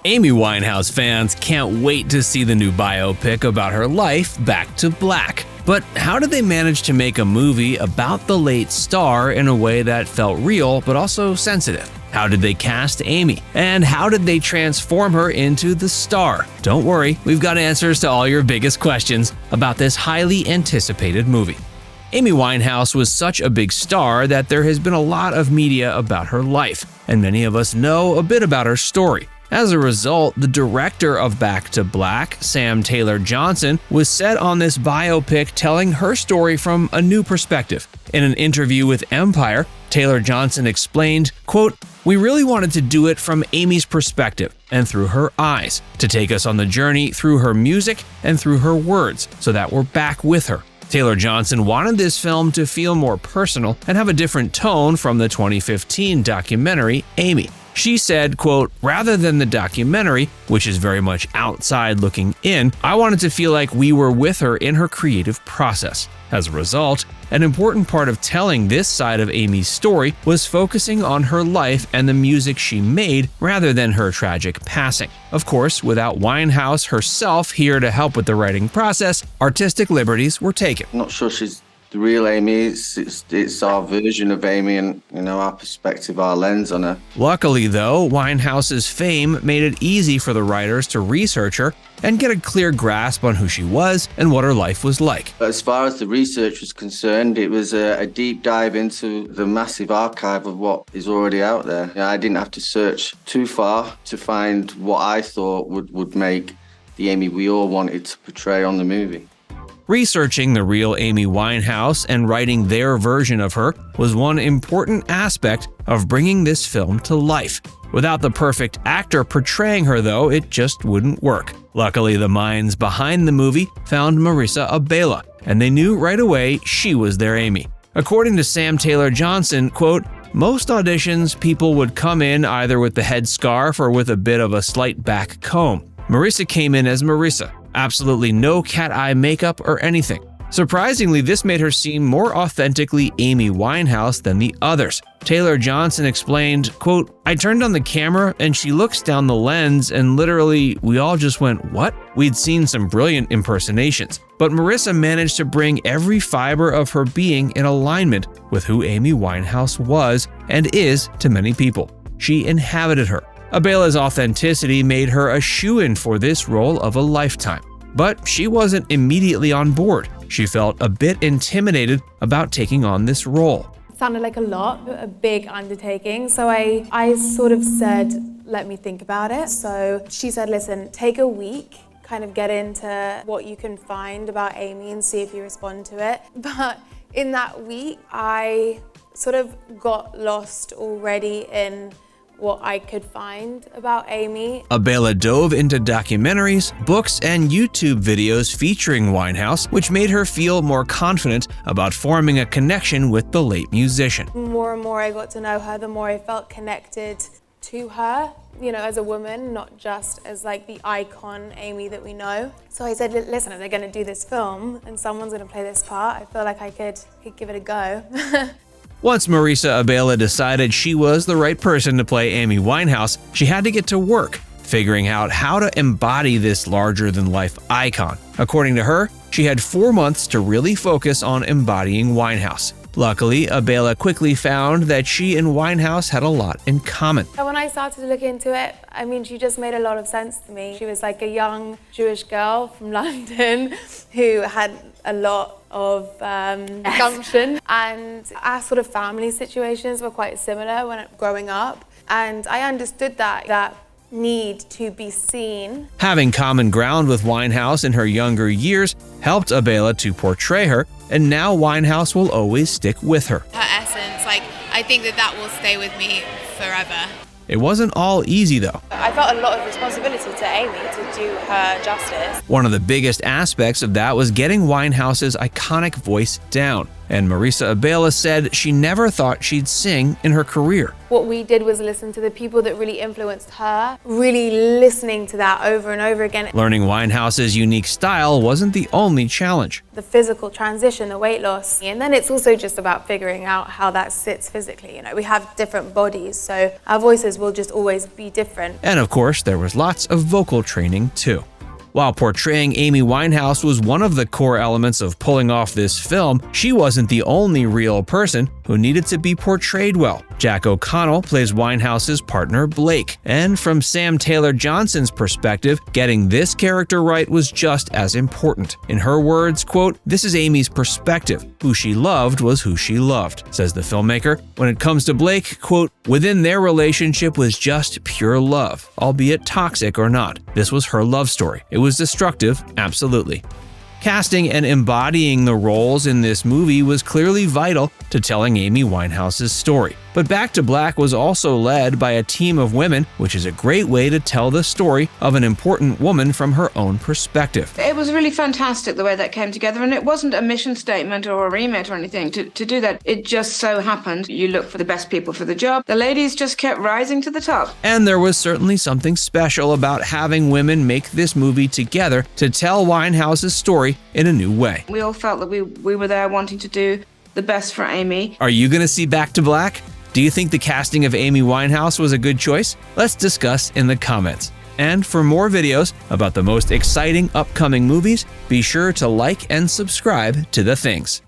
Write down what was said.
Amy Winehouse fans can't wait to see the new biopic about her life, Back to Black. But how did they manage to make a movie about the late star in a way that felt real but also sensitive? How did they cast Amy? And how did they transform her into the star? Don't worry, we've got answers to all your biggest questions about this highly anticipated movie. Amy Winehouse was such a big star that there has been a lot of media about her life, and many of us know a bit about her story. As a result, the director of Back to Black, Sam Taylor Johnson, was set on this biopic telling her story from a new perspective. In an interview with Empire, Taylor Johnson explained, quote, "We really wanted to do it from Amy's perspective and through her eyes, to take us on the journey through her music and through her words, so that we're back with her." Taylor Johnson wanted this film to feel more personal and have a different tone from the 2015 documentary Amy. She said, quote, "Rather than the documentary, which is very much outside looking in, I wanted to feel like we were with her in her creative process." As a result, an important part of telling this side of Amy's story was focusing on her life and the music she made rather than her tragic passing. Of course, without Winehouse herself here to help with the writing process, artistic liberties were taken. I'm not sure she's the real Amy. It's our version of Amy and, our perspective, our lens on her. Luckily, though, Winehouse's fame made it easy for the writers to research her and get a clear grasp on who she was and what her life was like. As far as the research was concerned, it was a deep dive into the massive archive of what is already out there. I didn't have to search too far to find what I thought would make the Amy we all wanted to portray on the movie. Researching the real Amy Winehouse and writing their version of her was one important aspect of bringing this film to life. Without the perfect actor portraying her, though, it just wouldn't work. Luckily, the minds behind the movie found Marisa Abela, and they knew right away she was their Amy. According to Sam Taylor Johnson, quote, "Most auditions, people would come in either with the headscarf or with a bit of a slight back comb. Marisa came in as Marisa. Absolutely no cat eye makeup or anything. Surprisingly, this made her seem more authentically Amy Winehouse than the others." Taylor Johnson explained, quote, "I turned on the camera and she looks down the lens and literally we all just went, what? We'd seen some brilliant impersonations, but Marisa managed to bring every fiber of her being in alignment with who Amy Winehouse was and is to many people. She inhabited her." Abela's authenticity made her a shoo-in for this role of a lifetime. But she wasn't immediately on board. She felt a bit intimidated about taking on this role. It sounded like a big undertaking. So I sort of said, let me think about it. So she said, listen, take a week, kind of get into what you can find about Amy and see if you respond to it. But in that week, I sort of got lost already in what I could find about Amy. Abela dove into documentaries, books, and YouTube videos featuring Winehouse, which made her feel more confident about forming a connection with the late musician. The more and more I got to know her, the more I felt connected to her, as a woman, not just as like the icon Amy that we know. So I said, listen, if they're gonna do this film and someone's gonna play this part, I feel like I could give it a go. Once Marisa Abela decided she was the right person to play Amy Winehouse, she had to get to work, figuring out how to embody this larger-than-life icon. According to her, she had 4 months to really focus on embodying Winehouse. Luckily, Abela quickly found that she and Winehouse had a lot in common. When I started to look into it, she just made a lot of sense to me. She was like a young Jewish girl from London who had a lot of gumption, and our sort of family situations were quite similar when growing up, and I understood that need to be seen. Having common ground with Winehouse in her younger years helped Abela to portray her, and now Winehouse will always stick with her. Her essence, I think that will stay with me forever. It wasn't all easy, though. I felt a lot of responsibility to Amy to do her justice. One of the biggest aspects of that was getting Winehouse's iconic voice down. And Marisa Abela said she never thought she'd sing in her career. What we did was listen to the people that really influenced her, really listening to that over and over again. Learning Winehouse's unique style wasn't the only challenge. The physical transition, the weight loss, and then it's also just about figuring out how that sits physically. We have different bodies, so our voices will just always be different. And of course, there was lots of vocal training too. While portraying Amy Winehouse was one of the core elements of pulling off this film, she wasn't the only real person who needed to be portrayed well. Jack O'Connell plays Winehouse's partner Blake, and from Sam Taylor Johnson's perspective, getting this character right was just as important. In her words, quote, "This is Amy's perspective. Who she loved was who she loved," says the filmmaker. When it comes to Blake, quote, "Within their relationship was just pure love, albeit toxic or not. This was her love story. It was destructive, absolutely." Casting and embodying the roles in this movie was clearly vital to telling Amy Winehouse's story. But Back to Black was also led by a team of women, which is a great way to tell the story of an important woman from her own perspective. It was really fantastic the way that came together, and it wasn't a mission statement or a remit or anything to do that. It just so happened you look for the best people for the job. The ladies just kept rising to the top. And there was certainly something special about having women make this movie together to tell Winehouse's story in a new way. We all felt that we were there wanting to do the best for Amy. Are you going to see Back to Black? Do you think the casting of Amy Winehouse was a good choice? Let's discuss in the comments. And for more videos about the most exciting upcoming movies, be sure to like and subscribe to The Things.